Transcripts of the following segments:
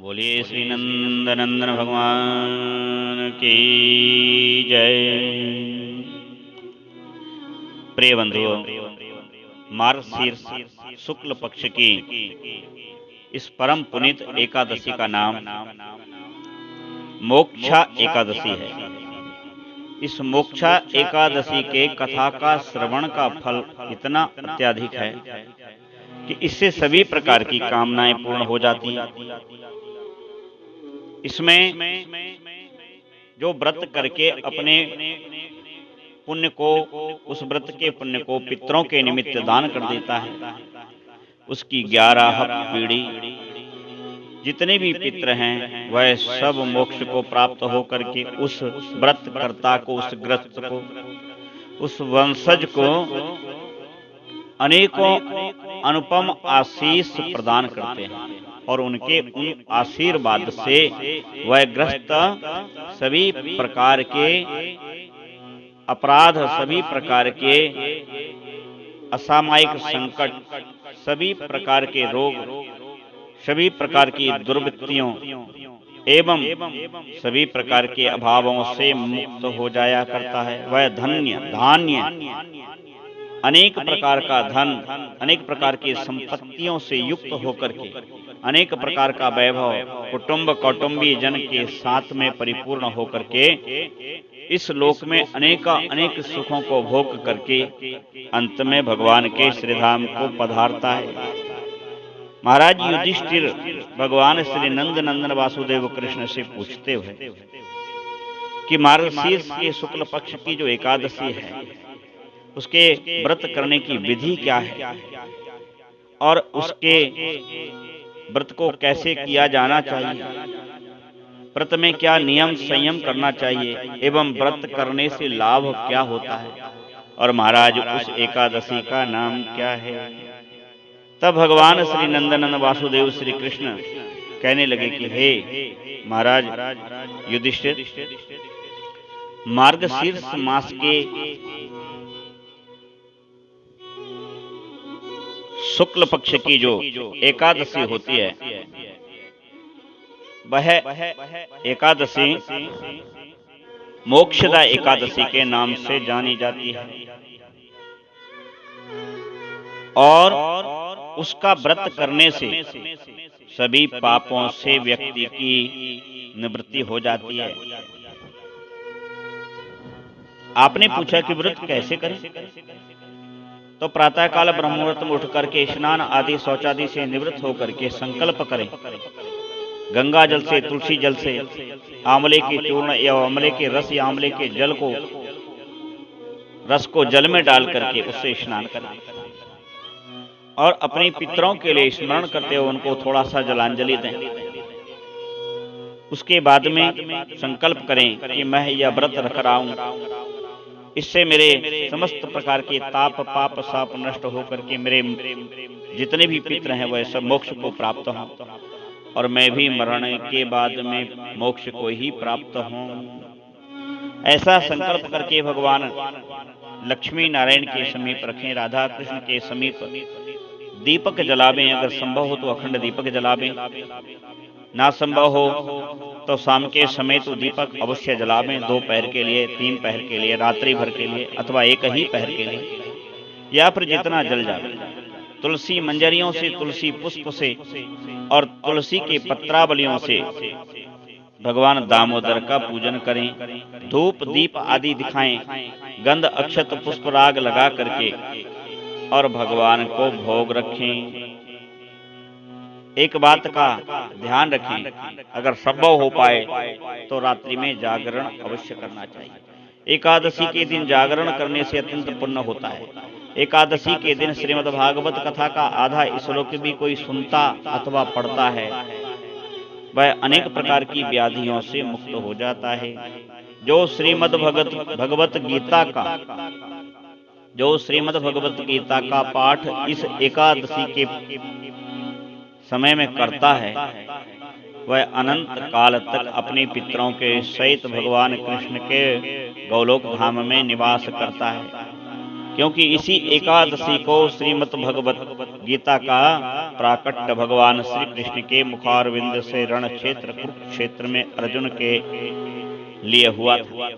बोलिए श्री नंदनंदन भगवान की जय। प्रिय बंधुओं, मार्गशीर्ष शुक्ल पक्ष की इस परम पुनीत एकादशी का नाम मोक्षा एकादशी है। इस मोक्षा एकादशी के कथा का श्रवण का फल इतना अत्यधिक है कि इससे सभी प्रकार की कामनाएं पूर्ण हो जाती हैं। इसमें जो व्रत करके अपने पुण्य को, उस व्रत के पुण्य को पितरों के निमित्त दान कर देता है, उसकी 11 पीढ़ी जितने भी पितर हैं वह सब मोक्ष को प्राप्त होकर के उस व्रत कर्ता को, उस ग्रस्त को, उस वंशज को अनेकों अनुपम आशीष प्रदान करते हैं और उनके उन आशीर्वाद से वह ग्रस्त सभी प्रकार के अपराध, सभी प्रकार के असामयिक संकट, सभी प्रकार के रोग, सभी प्रकार की दुर्वृत्तियों एवं सभी प्रकार के अभावों से मुक्त हो जाया करता है। वह धन्य धान्य अनेक प्रकार का धन, अनेक प्रकार की संपत्तियों से युक्त होकर के, अनेक प्रकार का वैभव, कुटुंब कौटुंबी जन के साथ में परिपूर्ण होकर के इस लोक में अनेक सुखों को भोग करके अंत में भगवान के श्रीधाम को पधारता है। महाराज युधिष्ठिर भगवान श्री नंद नंदन वासुदेव कृष्ण से पूछते हुए कि मार्गशीर्ष के शुक्ल पक्ष की जो एकादशी है उसके व्रत करने की विधि क्या है और उसके व्रत को कैसे किया जाना चाहिए, व्रत में क्या नियम संयम करना चाहिए एवं व्रत करने से लाभ क्या होता है और महाराज उस एकादशी का नाम क्या है। तब भगवान श्री नंदनंदन वासुदेव श्री कृष्ण कहने लगे कि हे महाराज युधिष्ठिर, मार्गशीर्ष मास के शुक्ल पक्ष की जो एकादशी होती है वह एकादशी मोक्षदा एकादशी के नाम से जानी जाती है और उसका व्रत करने से सभी पापों से व्यक्ति की निवृत्ति हो जाती है। आपने पूछा कि व्रत कैसे करें, तो प्रातः काल ब्रह्ममुहूर्त में उठ करके स्नान आदि शौचादि से निवृत्त होकर के संकल्प करें, गंगा जल से, तुलसी जल से, आंवले के चूर्ण या आंवले के रस या आंवले के जल को, रस को जल में डाल करके उससे स्नान करें और अपने पितरों के लिए स्मरण करते हुए उनको थोड़ा सा जलांजलि दें। उसके बाद में संकल्प करें कि मैं यह व्रत रख रहा हूं, इससे मेरे समस्त प्रकार के ताप पाप साप नष्ट होकर के मेरे जितने भी पितर हैं वह सब मोक्ष को प्राप्त हों और मैं भी मरण के बाद में मोक्ष को ही प्राप्त हों। ऐसा संकल्प करके भगवान लक्ष्मी नारायण के समीप रखें, राधा कृष्ण के समीप दीपक जलावें, अगर संभव हो तो अखंड दीपक जलावें, ना संभव हो तो शाम के समय तो दीपक अवश्य जलावें, 2 पहर के लिए, 3 पहर के लिए, रात्रि भर के लिए अथवा एक ही पहर के लिए, या फिर जितना जल जावे। तुलसी मंजरियों से, तुलसी पुष्प से और तुलसी के पत्रावलियों से भगवान दामोदर का पूजन करें, धूप दीप आदि दिखाएं, गंध अक्षत पुष्प राग लगा करके और भगवान को भोग रखें। एक बात का ध्यान रखें, अगर संभव हो पाए तो रात्रि में जागरण अवश्य करना चाहिए। एकादशी के दिन जागरण करने से अत्यंत पुण्य होता है। एकादशी के दिन श्रीमद् भागवत कथा का आधा श्लोक भी कोई सुनता अथवा पढ़ता है वह अनेक प्रकार की व्याधियों से मुक्त हो जाता है। जो श्रीमद् भगवत गीता का पाठ इस एकादशी के समय में करता है वह अनंत काल तक अपने पितरों के सहित भगवान कृष्ण के गोलोक धाम में निवास करता है, क्योंकि इसी एकादशी को श्रीमद् भगवत गीता का प्राकट्य भगवान श्री कृष्ण के मुखारविंद से रण क्षेत्र कुरुक्षेत्र में अर्जुन के लिए हुआ था।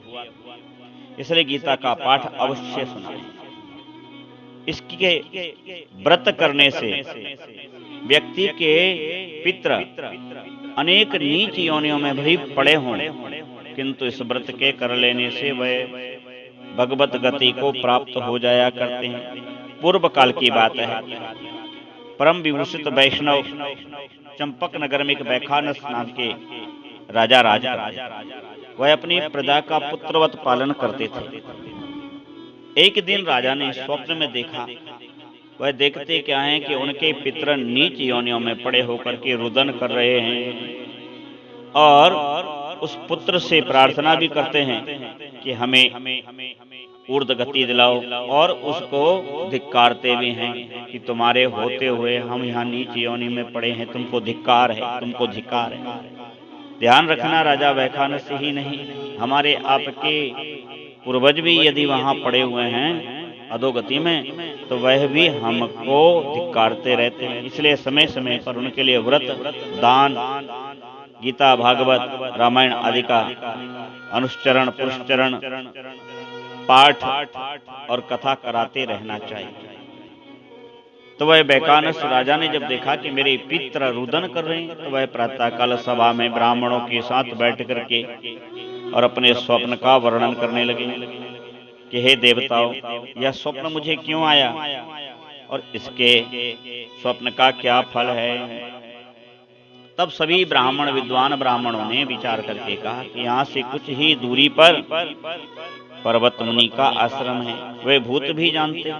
इसलिए गीता का पाठ अवश्य सुनाएं। इसके व्रत करने से व्यक्ति के पितृ अनेक नीच योनियों में भी पड़े हों, किंतु इस व्रत के कर लेने से वह भगवत गति को प्राप्त हो जाया करते हैं। पूर्व काल की बात है, परम विभूषित वैष्णव चंपक नगर में एक वैखानस नाम के राजा वह अपनी प्रजा का पुत्रवत पालन करते थे। एक दिन राजा ने स्वप्न में देखा, वह देखते क्या है कि उनके पितर नीच योनियों में पड़े होकर के रुदन कर रहे हैं और उस पुत्र से प्रार्थना भी करते हैं कि हमें ऊर्ध गति दिलाओ, और उसको धिक्कारते भी हैं कि तुम्हारे होते हुए हम यहाँ नीच योनि में पड़े हैं, तुमको धिक्कार है, तुमको धिक्कार है। ध्यान रखना, राजा वैखानस ही नहीं, हमारे आपके पूर्वज भी यदि वहां पड़े हुए हैं अधोगति में, तो वह भी हमको धिक्कारते रहते हैं। इसलिए समय समय पर उनके लिए व्रत, दान, गीता, भागवत, रामायण आदि का अनुश्चरण, पुरस्चरण, पाठ और कथा कराते रहना चाहिए। तो वह वैखानस राजा ने जब देखा कि मेरे पितर रुदन कर रहे हैं, तो वह प्रातःकाल सभा में ब्राह्मणों के साथ बैठ करके और अपने स्वप्न का वर्णन करने लगे कि हे देवताओं, यह स्वप्न मुझे क्यों आया और इसके स्वप्न का क्या फल है। तब सभी ब्राह्मण, विद्वान ब्राह्मणों ने विचार करके कहा कि यहाँ से कुछ ही दूरी पर पर्वत मुनि का आश्रम है। वे भूत भी जानते,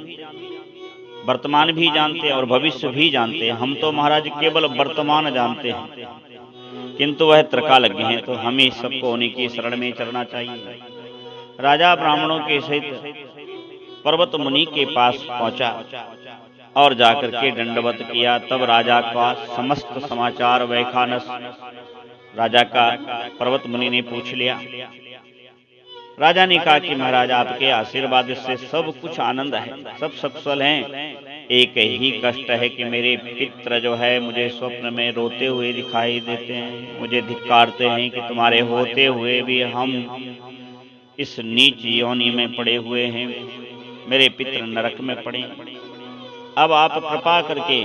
वर्तमान भी जानते और भविष्य भी जानते। हम तो महाराज केवल वर्तमान जानते हैं, किंतु वह त्रिकालज्ञ हैं, तो हमें सबको उन्हीं की शरण में चलना चाहिए। राजा ब्राह्मणों के सहित पर्वत मुनि के पास पहुंचा और जाकर के दंडवत किया। तब राजा का समस्त समाचार वैखानस राजा का पर्वत मुनि ने पूछ लिया। राजा ने कहा कि महाराज, आपके आशीर्वाद से सब कुछ आनंद है, सब सकुशल हैं। एक ही कष्ट है कि मेरे पितर जो है मुझे स्वप्न में रोते हुए दिखाई देते हैं, मुझे धिक्कारते हैं कि तुम्हारे होते हुए भी हम इस नीच योनि में पड़े हुए हैं, मेरे पितर नरक में पड़े। अब आप कृपा करके,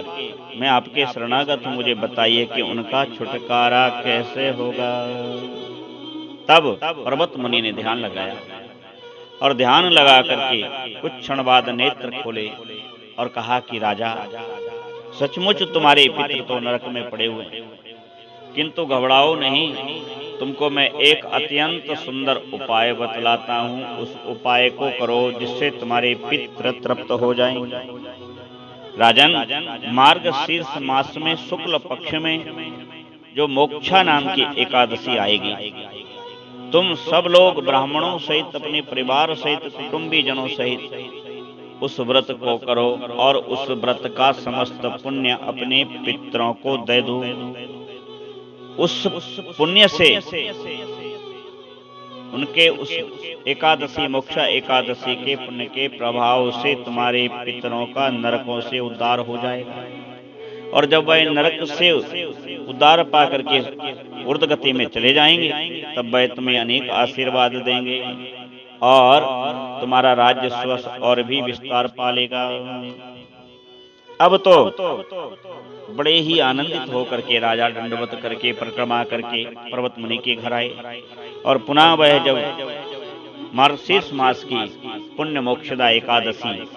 मैं आपके शरणागत हूँ, मुझे बताइए कि उनका छुटकारा कैसे होगा। तब पर्वत मुनि ने ध्यान लगाया और ध्यान लगा करके कुछ क्षण बाद नेत्र खोले और कहा कि राजा, सचमुच तुम्हारे पितर तो नरक में पड़े हुए हैं, किंतु घबराओ नहीं, तुमको मैं एक अत्यंत सुंदर उपाय बतलाता हूँ। उस उपाय को करो जिससे तुम्हारे पितर तृप्त हो जाएंगे। राजन, मार्गशीर्ष मास में शुक्ल पक्ष में जो मोक्षा नाम की एकादशी आएगी, तुम सब लोग ब्राह्मणों सहित, अपने परिवार सहित, कुटुंबी जनों सहित उस व्रत को करो और उस व्रत का समस्त पुण्य अपने पितरों को दे दो। उस पुण्य से, उनके उस एकादशी, मोक्षा एकादशी के पुण्य के प्रभाव से तुम्हारे पितरों का नरकों से उद्धार हो जाएगा। और जब वह नरक से उद्धार पा करके ऊर्ध्वगति में चले जाएंगे, तब वह तुम्हें अनेक आशीर्वाद देंगे और तुम्हारा राज्य स्वस्थ और भी विस्तार पालेगा। अब तो बड़े ही आनंदित होकर के राजा दंडवत करके, परिक्रमा करके पर्वत मुनि के घर आए और पुनः वह जब मार्गशीर्ष मास की पुण्य मोक्षदा एकादशी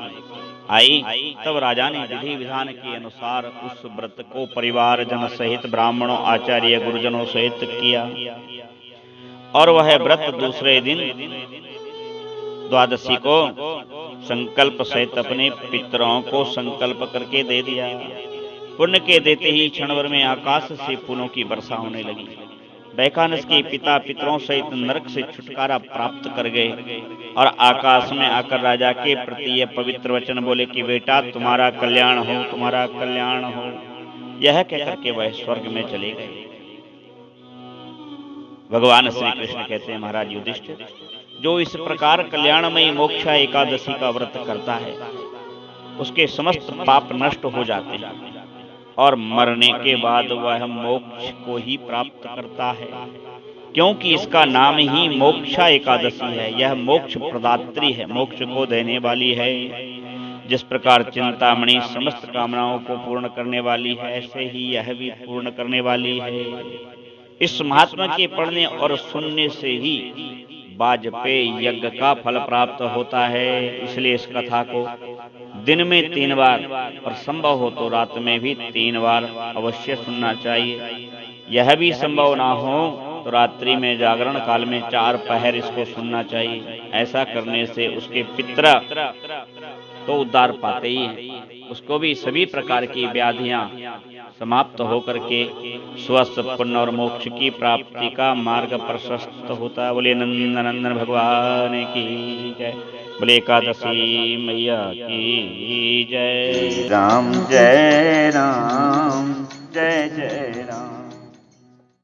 आई, तब राजा ने विधि विधान के अनुसार उस व्रत को परिवार जन सहित, ब्राह्मणों, आचार्य, गुरुजनों सहित किया। और वह व्रत दूसरे दिन द्वादशी को संकल्प सहित अपने पितरों को संकल्प करके दे दिया। पुण्य के देते ही क्षण भर में आकाश से फूलों की वर्षा होने लगी। वैखानस के पिता पितरों सहित नरक से छुटकारा प्राप्त कर गए और आकाश में आकर राजा के प्रति यह पवित्र वचन बोले कि बेटा, तुम्हारा कल्याण हो, तुम्हारा कल्याण हो। यह कहकर के वह स्वर्ग में चले गए। भगवान श्री कृष्ण कहते हैं, महाराज युधिष्ठिर, जो इस प्रकार कल्याणमयी मोक्षा एकादशी का व्रत करता है, उसके समस्त पाप नष्ट हो जाते हैं और मरने के बाद वह मोक्ष को ही प्राप्त करता है, क्योंकि इसका नाम ही मोक्षा एकादशी है। यह मोक्ष प्रदात्री है, मोक्ष को देने वाली है। जिस प्रकार चिंतामणि समस्त कामनाओं को पूर्ण करने वाली है, ऐसे ही यह भी पूर्ण करने वाली है। इस महात्मा के पढ़ने और सुनने से ही वाजपेयी यज्ञ का फल प्राप्त होता है। इसलिए इस कथा को दिन में 3 बार और संभव हो तो रात में भी 3 बार अवश्य सुनना चाहिए। यह भी संभव ना हो तो रात्रि में जागरण काल में 4 पहर इसको सुनना चाहिए। ऐसा करने से उसके पितृ तो उद्धार पाते ही हैं, उसको भी सभी प्रकार की व्याधियां समाप्त होकर के स्वस्थ पुण्य और मोक्ष की प्राप्ति का मार्ग प्रशस्त होता है। बोले नंदन भगवान की जय, बोले एकादशी मैया की जय। राम जय राम, जय जय राम।